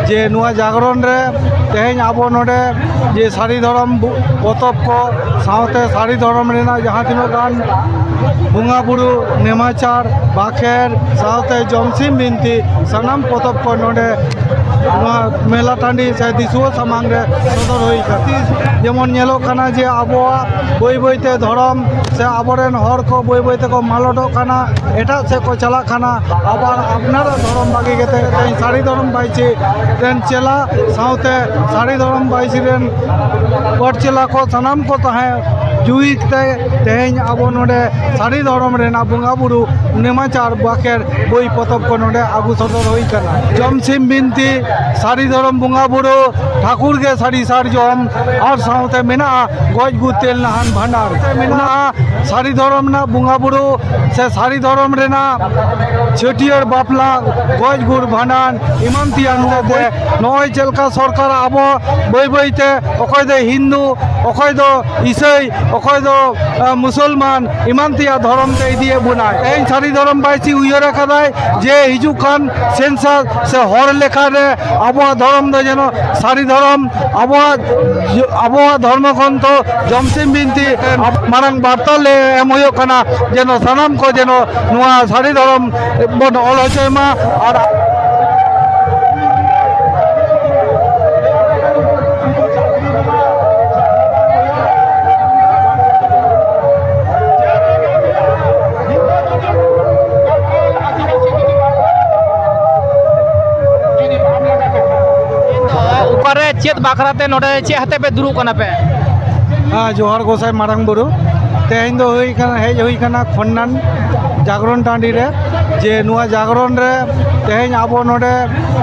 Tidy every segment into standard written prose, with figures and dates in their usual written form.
जे नुआ जागरण रे तेहें आबो नोडे जे सारी धर्म पतब को सावते सारी धर्म रेना जहाँ तीनों गान बुंगा बुरु नेमाचार बाखेर सावते जमसिम बिनती सनाम पतब को नोडे मेला टाँडी से दिसुआ सामांग रे सदर होई खातिर जेमन नेलो काना जे आबोआ बई बईते धर्म से आबोरेन हर को बई बईते को मालटो काना एटा से को चला खाना आबार आपनारा धर्म बागी गेते तेई सारी धर्म बाईची रेन चेला सावते सारी धर्म बाईची रेन कोट चेला को सनाम को तहे जुईते तेहें आबो नोडे सारी धर्म रेना बुंगा बुरु नेमाचार बाखेर बई पतब को नोडे आगु सदर होई काना जमसिम बिनती सारी धर्म बुंगा बुरु ठाकुर के सारी सार जम और सावते मेना गज गु तेल नहान भंडार मेना सारी धर्म ना बुंगा बुरु से सारी धर्म रेना छटियर बापला गज गुर भांडान इमान तियान दे नय चलका सरकार आबो बई बईते अखय दो हिंदू अखय दो ईसाई अखय दो मुसलमान इमान तिया धर्म ते दिए बुनाय एई सारी धर्म बाईची उयरा कदाय जे हिजुकान सेंसस से हर लेखा रे आबो धर्म दो जेनो सारी धर्म आबो धर्म खन तो जमसिम बिनती मारंग बार्ता ले एम होयो कना जेनो सनाम को जेनो नुआ सारी धर्म बन ऑल होचेमा और चेत बाखराते नोडे चे हते पे दुरु कना पे हाँ जोहार गोसाई मारंग बुरु तेहें दो हुई कना हेज हुई कना खन्नान जागरण टाँडी रे जे नुआ जागरण रे तेहें आबो नोडे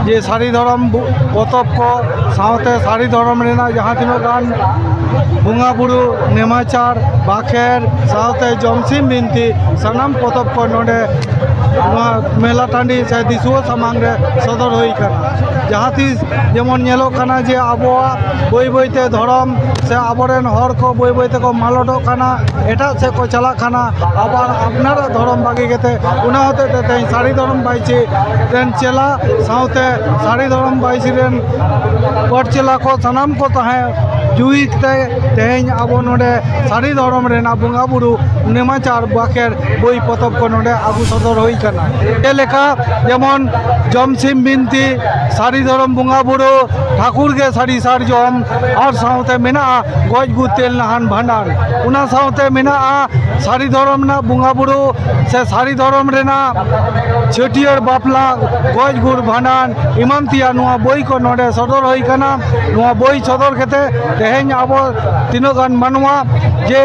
जे सारी धर्म पतब को सावते सारी धर्म रेना जहाँ तीनों गान बुंगा बुरु नेमाचार बाखेर सावते जमसिम बिनती सनाम पतब को नोडे मेला टाँडी से दिसुआ सामांग रे सदर होई काना जहाँ तीस जेमन नेलो काना जे आबोआ बई बईते धर्म से आबोरेन हर को बई बईते को मालटो काना एटा से को चला खाना आबार आपनारा धर्म बागी गेते उना होते ते सारी धर्म बाईची रेन चेला सावते सारी धर्म बाईची रेन कोट चेला को सनाम को तहे जुईते तेहें आबो नोडे सारी धर्म रेना बुंगा बुरु नेमाचार बाखेर बई पतब को नोडे आगु सदर होई काना ए लेखा जेमन जमसिम बिनती सारी धर्म बुंगा बुरु ठाकुर के सारी सार जम और सावते मेना गज गु तेल नहान भंडार उना सावते मेना सारी धर्म ना बुंगा बुरु से सारी धर्म रेना छटियर बापला गज गुर भांडान इमान तिया नुआ बई को नोडे सदर होई काना नुआ बई सदर केते तेहें आबो तीनों गान मानवा जे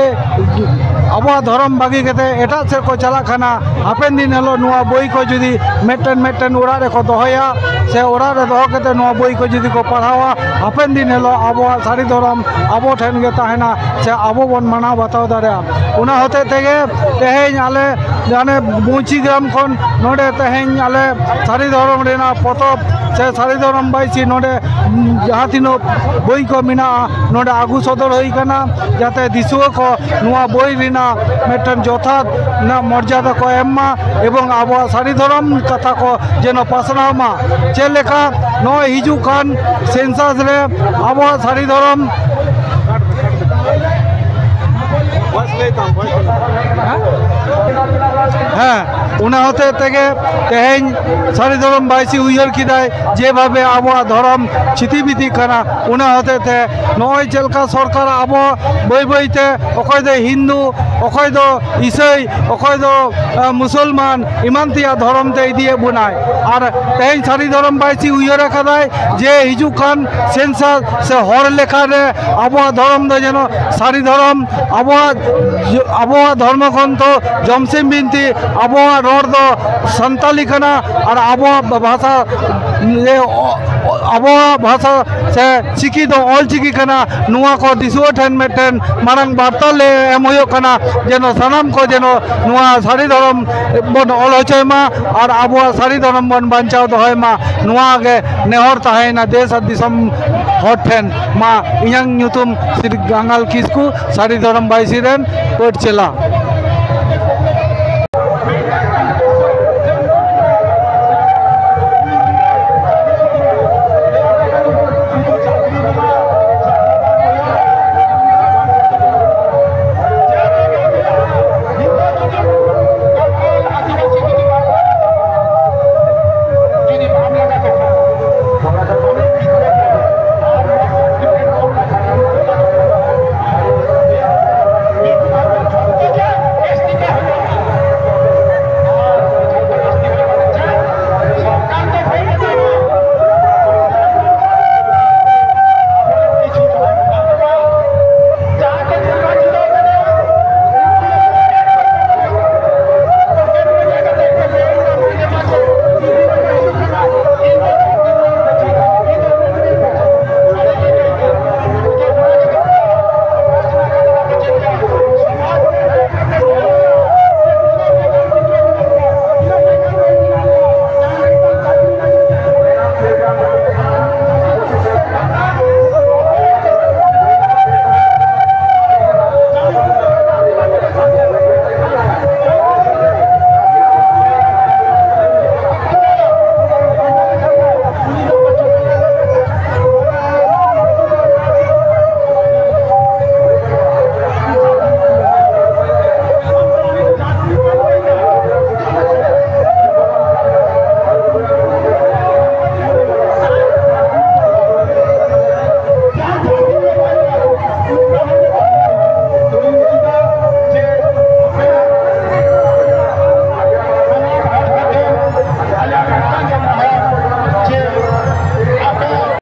आबो धर्म बागी केते एटा से को चला खाना हापेन दिन हेलो नुआ बई को जुदी मेटन उड़ा रे को दोहया से उड़ा रे दोह केते नुआ बई को जुदी को पढ़ावा हापेन दिन हेलो आबो सारी धर्म आबो ठेन गे ताहेना से आबो बन माना बताओ दारे उना होते तेगे तेहें आले जाने बुची ग्राम खन नोडे तेहें आले सारी धर्म रेना पतब से सारी धर्म बाईची नोडे जहाँ तीनों बई को मिना नोडे आगु सदर होई काना जाते दिसुआ को नुआ बई रेना मेटन जथात ना मर्यादा को एम्मा एवं आबो सारी धर्म कथा को जेनो पासनामा चे लेखा नो हिजुकान सेंसस रे आबो सारी धर्म हाँ उना होते तेगे तेहें सारी धर्म बाईसी उयर किदाय जे भावे आबो धर्म छितिबिति काना उना होते थे नय चलका सरकार आबो बई बईते अखय दो हिंदू अखय दो ईसाई अखय दो मुसलमान इमान तिया धर्म ते दिए बुनाय और तेहें सारी धर्म बाईसी उयर कदाय जे हिजुकान सेंसस से हर लेखा रे आबो धर्म दो जेनो सारी धर्म आबो धर्म खन तो जमसिम बिनती आबो रोड दो संताली कना और आबो भाषा आबो भाषा से चिकी दो ऑल चिकी कना नुआ को दिसुआ ठेन मेटन मारंग बार्ता ले एम होयो कना जेनो सनाम को जेनो नुआ सारी धर्म बन ऑल होचेमा और आबो सारी धर्म बन बांचाव दोहयमा नुआ के नेहर ताहेना देश दिसम हट ठेन मा इयां ᱧᱩᱛᱩᱢ श्री गांगाल किस्कू सारी धर्म बाईसी रेन कोट चेला।